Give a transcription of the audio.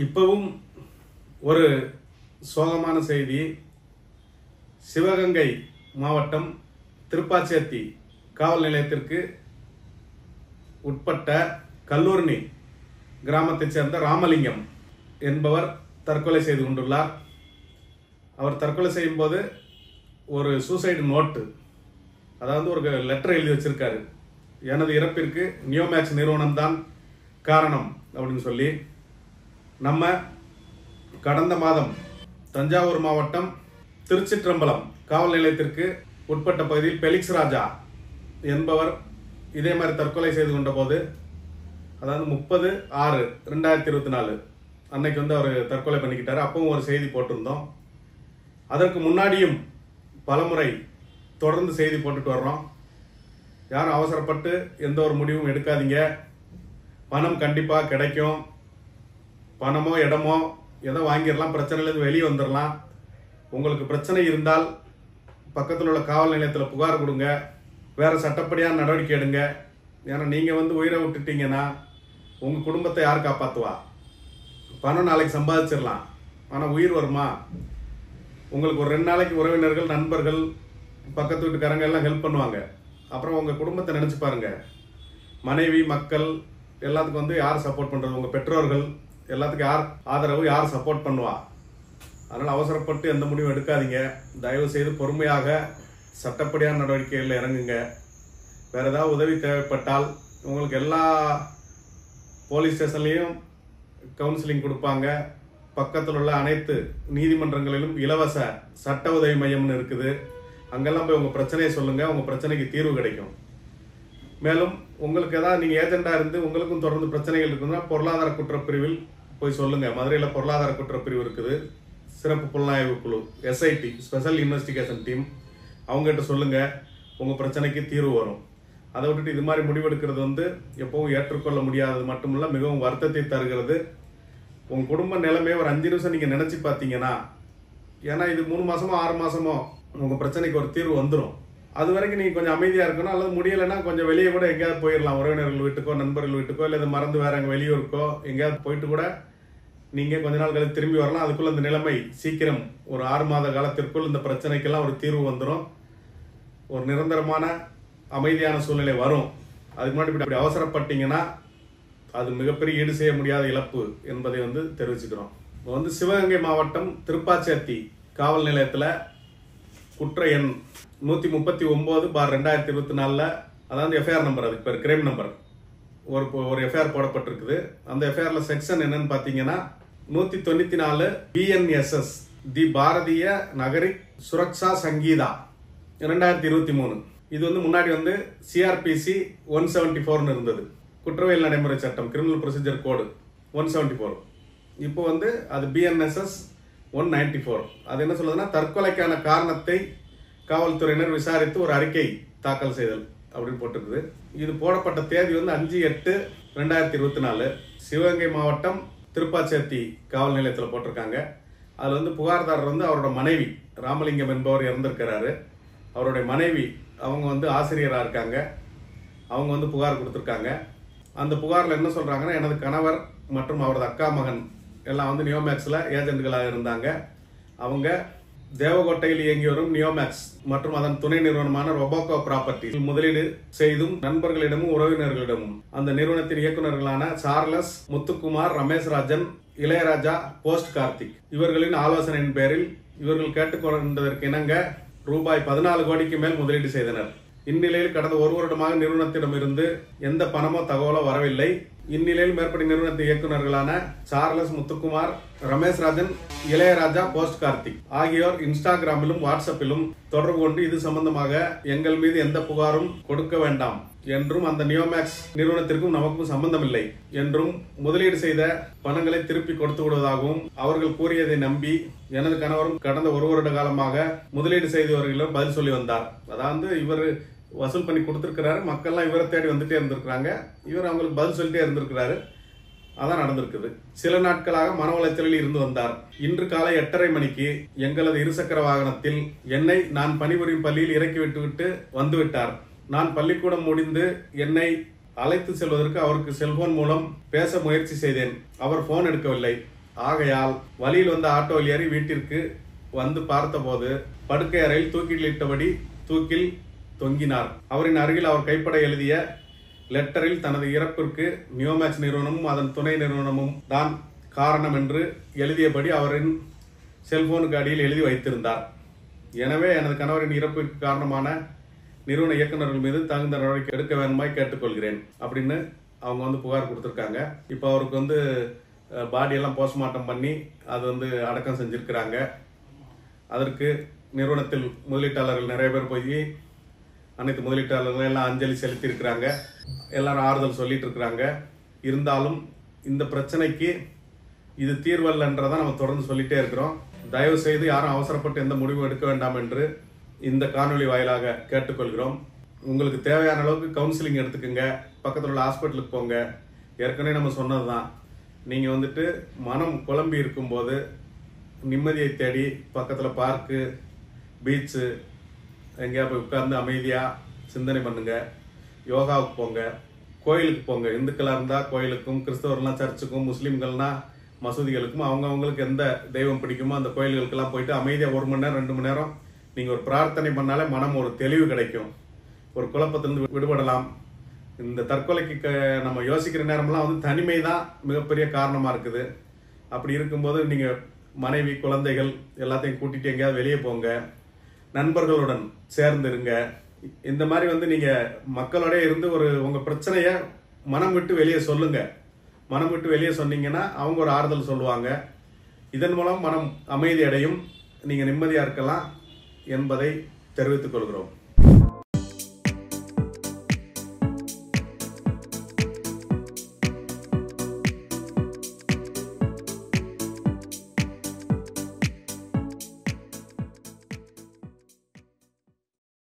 இப்பவும் ஒரு சோகமான செய்தி. சிவகங்கை மாவட்டம் திருப்பாச்சேத்தி காவல் நிலையத்திற்கு உட்பட்ட கல்லூர்னி கிராமத்தைச் சேர்ந்த ராமலிங்கம் என்பவர் தற்கொலை செய்து கொண்டுள்ளார். அவர் தற்கொலை செய்யும் போது ஒரு சூசைடு நோட்டு, அதாவது ஒரு லெட்டர் எழுதி வச்சிருக்காரு. எனது இறப்பிற்கு நியோமேக்ஸ் நிறுவனம் தான் காரணம் அப்படின்னு சொல்லி. நம்ம கடந்த மாதம் தஞ்சாவூர் மாவட்டம் திருச்சிற்றம்பலம் காவல் நிலையத்திற்கு உட்பட்ட பகுதியில் பெலிக்ஸ் ராஜா என்பவர் இதே மாதிரி தற்கொலை செய்து கொண்ட போது, அதாவது 30/6/2024 அன்னைக்கு அவர் தற்கொலை பண்ணிக்கிட்டாரு. அப்பவும் ஒரு செய்தி போட்டிருந்தோம். அதற்கு முன்னாடியும் பலமுறை தொடர்ந்து செய்தி போட்டுட்டு வர்றோம். யாரும் அவசரப்பட்டு எந்த ஒரு முடிவும் எடுக்காதீங்க. பணம் கண்டிப்பாக கிடைக்கும். பணமோ இடமோ எதோ வாங்கிடலாம், பிரச்சனையிலேருந்து வெளியே வந்துடலாம். உங்களுக்கு பிரச்சனை இருந்தால் பக்கத்தில் உள்ள காவல் நிலையத்தில் புகார் கொடுங்க, வேறு சட்டப்படியான நடவடிக்கை எடுங்க. ஏன்னா நீங்கள் உயிரை விட்டுட்டீங்கன்னா உங்கள் குடும்பத்தை யார் காப்பாற்றுவா? பணம் நாளைக்கு சம்பாதிச்சிடலாம், ஆனால் உயிர் வருமா? உங்களுக்கு ஒரு 2 நாளைக்கு உறவினர்கள், நண்பர்கள், பக்கத்து வீட்டுக்காரங்க எல்லாம் ஹெல்ப் பண்ணுவாங்க. அப்புறம் உங்கள் குடும்பத்தை நினச்சி பாருங்கள். மனைவி, மக்கள் எல்லாத்துக்கும் யார் சப்போர்ட் பண்ணுறது? உங்கள் பெற்றோர்கள் எல்லாத்துக்கும் யார் ஆதரவு, யார் சப்போர்ட் பண்ணுவா? அதனால் அவசரப்பட்டு எந்த முடிவும் எடுக்காதீங்க. தயவு செய்து பொறுமையாக சட்டப்படியான நடவடிக்கைகளில் இறங்குங்க. வேறு ஏதாவது உதவி தேவைப்பட்டால் உங்களுக்கு எல்லா போலீஸ் ஸ்டேஷன்லேயும் கவுன்சிலிங் கொடுப்பாங்க. பக்கத்தில் உள்ள அனைத்து நீதிமன்றங்களிலும் இலவச சட்ட உதவி மையம்னு இருக்குது. அங்கெல்லாம் போய் உங்கள் பிரச்சனையை சொல்லுங்கள், உங்கள் பிரச்சனைக்கு தீர்வு கிடைக்கும். மேலும் உங்களுக்கு ஏதாவது நீங்கள் ஏஜெண்டாக இருந்து உங்களுக்கும் தொடர்ந்து பிரச்சனைகள் இருக்குதுன்னா பொருளாதார குற்றப்பிரிவில் போய் சொல்லுங்கள். மதுரையில் பொருளாதார குற்றப்பிரிவு இருக்குது, சிறப்பு புலனாய்வு குழு, SIT ஸ்பெஷல் இன்வெஸ்டிகேஷன் டீம், அவங்ககிட்ட சொல்லுங்கள். உங்கள் பிரச்சனைக்கு தீர்வு வரும். அதை விட்டுட்டு இது மாதிரி முடிவெடுக்கிறது எப்பவும் ஏற்றுக்கொள்ள முடியாதது மட்டுமில்ல, மிகவும் வருத்தத்தை தருகிறது. உங்கள் குடும்ப நிலைமையை ஒரு 5 நிமிஷம் நீங்கள் நினச்சி பார்த்தீங்கன்னா, ஏன்னா இது 3 மாதமோ 6 மாதமோ உங்கள் பிரச்சனைக்கு ஒரு தீர்வு வந்துடும். அது வரைக்கும் நீங்கள் கொஞ்சம் அமைதியாக இருக்கணும். அல்லது முடியலைன்னா கொஞ்சம் வெளியே கூட எங்கேயாவது போயிடலாம். உறவினர்கள் வீட்டுக்கோ, நண்பர்கள் வீட்டுக்கோ, இல்லை மறந்து வேற எங்கே வெளியூருக்கோ எங்கேயாவது போயிட்டு கூட நீங்கள் கொஞ்ச நாள் கழித்து திரும்பி வரலாம். அதுக்குள்ளே இந்த நிலைமை சீக்கிரம் ஒரு 6 மாத காலத்திற்குள் இந்த பிரச்சனைக்கெல்லாம் ஒரு தீர்வு வந்துடும். ஒரு நிரந்தரமான அமைதியான சூழ்நிலை வரும். அதுக்கு முன்னாடி இப்படி அவசரப்பட்டீங்கன்னா அது மிகப்பெரிய ஈடு செய்ய முடியாத இழப்பு என்பதை தெரிவிச்சுக்கிறோம். இப்போ சிவகங்கை மாவட்டம் திருப்பாச்சேத்தி காவல் நிலையத்தில் குற்ற எண் 139/2024 அதாவது எஃப்ஐஆர் நம்பர், அதுக்கு பேர் கிரைம் நம்பர், ஒரு எஃப்ஐஆர் போடப்பட்டிருக்குது. அந்த எஃப்ஐஆர்ல செக்ஷன் என்னன்னு பார்த்தீங்கன்னா 194 BNSS தி பாரதிய நகரிக் சுரக்ஷா சங்கீதா 2023. இது முன்னாடி CRPC 174 இருந்தது, குற்றவியல் நடைமுறை சட்டம், கிரிமினல் ப்ரொசீஜர் கோடு 174. இப்போ அது BNSS 194. அது என்ன சொல்லுதுன்னா, தற்கொலைக்கான காரணத்தை காவல்துறையினர் விசாரித்து ஒரு அறிக்கை தாக்கல் செய்தல் அப்படின்னு போட்டிருக்குது. இது போடப்பட்ட தேதி 5/8/2024 சிவகங்கை மாவட்டம் திருப்பாச்சேத்தி காவல் நிலையத்தில் போட்டிருக்காங்க. அதில் புகார்தாரர் அவரோட மனைவி ராமலிங்கம் என்பவர் இறந்திருக்கிறாரு. அவருடைய மனைவி அவங்க ஆசிரியராக இருக்காங்க. அவங்க புகார் கொடுத்துருக்காங்க. அந்த புகாரில் என்ன சொல்கிறாங்கன்னா, எனது கணவர் மற்றும் அவரது அக்கா மகன் எல்லாம் நியோமேக்ஸில் ஏஜென்ட்களாக இருந்தாங்க. அவங்க தேவகோட்டையில் இயங்கி வரும் நியோமேக்ஸ் மற்றும் அதன் துணை நிறுவனமான ரொபோகோ ப்ராப்பர்ட்டி முதலீடு செய்தும் நண்பர்களிடமும் உறவினர்களிடமும் அந்த நிறுவனத்தின் இயக்குநர்களான சார்லஸ், முத்துக்குமார், ரமேஷ் ராஜன், இளையராஜா, போஸ்ட் கார்த்திக் இவர்களின் ஆலோசனையின் பேரில் இவர்கள் கேட்டுக்கொண்டதற்கு இணங்க ரூபாய் 14 கோடிக்கு மேல் முதலீடு செய்தனர். இந்நிலையில் கடந்த 1 வருடமாக நிறுவனத்திடமிருந்து எந்த பணமோ தகவலோ வரவில்லை. இந்நிலையில் மேற்படி நிறுவனத்தின் இயக்குநர்களான சார்லஸ், முத்துக்குமார், ரமேஷ் ராஜன், இளையராஜா, போஸ்ட் கார்த்திக் ஆகியோர் இன்ஸ்டாகிராமிலும் வாட்ஸ்அப்பிலும் தொடர்பு கொண்டு இது சம்பந்தமாக எங்கள் மீது எந்த புகாரும் கொடுக்க வேண்டாம் என்றும் அந்த நியோமேக்ஸ் நிறுவனத்திற்கும் நமக்கும் சம்பந்தமில்லை என்றும் முதலீடு செய்த பணங்களை திருப்பி கொடுத்து விடுவதாகவும் அவர்கள் கூறியதை நம்பி எனது கணவரும் கடந்த 1 வருட காலமாக முதலீடு செய்தவர்களிடம் பதில் சொல்லி வந்தார். அதாவது இவர் வசூல் பண்ணி கொடுத்திருக்கிறாரு. மக்கள்லாம் இவரை தேடி வந்துட்டே இருந்திருக்கிறாங்க. இவர் அவங்களுக்கு பதில் சொல்லிட்டே இருந்திருக்கிறாரு. அதான் நடந்திருக்குது. சில நாட்களாக மன உளைச்சலில் இருந்து வந்தார். இன்று காலை 8:30 மணிக்கு எங்களது இருசக்கர வாகனத்தில் என்னை நான் பணிபுரியும் பள்ளியில் இறக்கி விட்டு வந்துவிட்டார். நான் பள்ளிக்கூடம் முடிந்து என்னை அழைத்து செல்வதற்கு அவருக்கு செல்போன் மூலம் பேச முயற்சி செய்தேன். அவர் போன் எடுக்கவில்லை. ஆகையால் வழியில் வந்த ஆட்டோவில் ஏறி வீட்டிற்கு வந்து பார்த்தபோது படுக்கை அறையில் தூக்கிலிட்டபடி தூக்கில் தொங்கினார். அவரின் அருகில் அவர் கைப்பட எழுதிய லெட்டரில் தனது இறப்பிற்கு நியோமேக்ஸ் நிறுவனமும் அதன் துணை நிறுவனமும் தான் காரணம் என்று எழுதியபடி அவரின் செல்போனுக்கு அடியில் எழுதி வைத்திருந்தார். எனவே எனது கணவரின் இறப்பிற்கு காரணமான நிறுவன இயக்குநர்கள் மீது தகுந்த நடவடிக்கை எடுக்க வேண்டுமாய் கேட்டுக்கொள்கிறேன் அப்படின்னு அவங்க வந்து புகார் கொடுத்துருக்காங்க. இப்போ அவருக்கு பாடியெல்லாம் போஸ்ட்மார்ட்டம் பண்ணி அது அடக்கம் செஞ்சிருக்கிறாங்க. அதற்கு நிறுவனத்தில் முதலீட்டாளர்கள் நிறைய பேர் போய் அனைத்து முதலீட்டாளர்கள் எல்லாம் அஞ்சலி செலுத்தியிருக்கிறாங்க. எல்லாரும் ஆறுதல் சொல்லிட்டு இருக்கிறாங்க. இருந்தாலும் இந்த பிரச்சனைக்கு இது தீர்வல்லன்றதை நம்ம தொடர்ந்து சொல்லிட்டே இருக்கிறோம். தயவு செய்து யாரும் அவசரப்பட்டு எந்த முடிவும் எடுக்க வேண்டாம் என்று இந்த காணொலி வாயிலாக கேட்டுக்கொள்கிறோம். உங்களுக்கு தேவையான அளவுக்கு கவுன்சிலிங் எடுத்துக்கோங்க. பக்கத்தில் உள்ள ஹாஸ்பிட்டலுக்கு போங்க. ஏற்கனவே நம்ம சொன்னது தான், நீங்கள் மனம் குழம்பி இருக்கும்போது நிம்மதியை தேடி பக்கத்தில் பார்க்கு, பீச்சு எங்கேயா போய் உட்கார்ந்து அமைதியாக சிந்தனை பண்ணுங்க. யோகாவுக்கு போங்க, கோயிலுக்கு போங்க. இந்துக்களாக இருந்தால் கோயிலுக்கும், கிறிஸ்தவர்லாம் சர்ச்சுக்கும், முஸ்லீம்கள்னா மசூதிகளுக்கும், அவங்களுக்கு எந்த தெய்வம் பிடிக்குமோ அந்த கோயில்களுக்கெல்லாம் போயிட்டு அமைதியாக 1 மணி நேரம் 2 மணி நேரம் நீங்கள் ஒரு பிரார்த்தனை பண்ணாலே மனம் ஒரு தெளிவு கிடைக்கும். ஒரு குழப்பத்திலிருந்து விடுபடலாம். இந்த தற்கொலைக்கு நம்ம யோசிக்கிற நேரம்லாம் தனிமை தான் மிகப்பெரிய காரணமாக இருக்குது. அப்படி இருக்கும்போது நீங்கள் மனைவி, குழந்தைகள் எல்லாத்தையும் கூட்டிகிட்டு எங்கேயாவது வெளியே போங்க. நண்பர்களுடன் சேர்ந்துருங்க. இந்த மாதிரி நீங்கள் மக்களோட இருந்து உங்கள் பிரச்சனையை மனம் விட்டு வெளியே சொல்லுங்க. மனம் விட்டு வெளியே சொன்னீங்கன்னா அவங்க ஒரு ஆறுதல் சொல்லுவாங்க. இதன் மூலம் மனம் அமைதி அடையும், நீங்கள் நிம்மதியாக இருக்கலாம் என்பதை தெரிவித்துக் கொள்கிறோம்.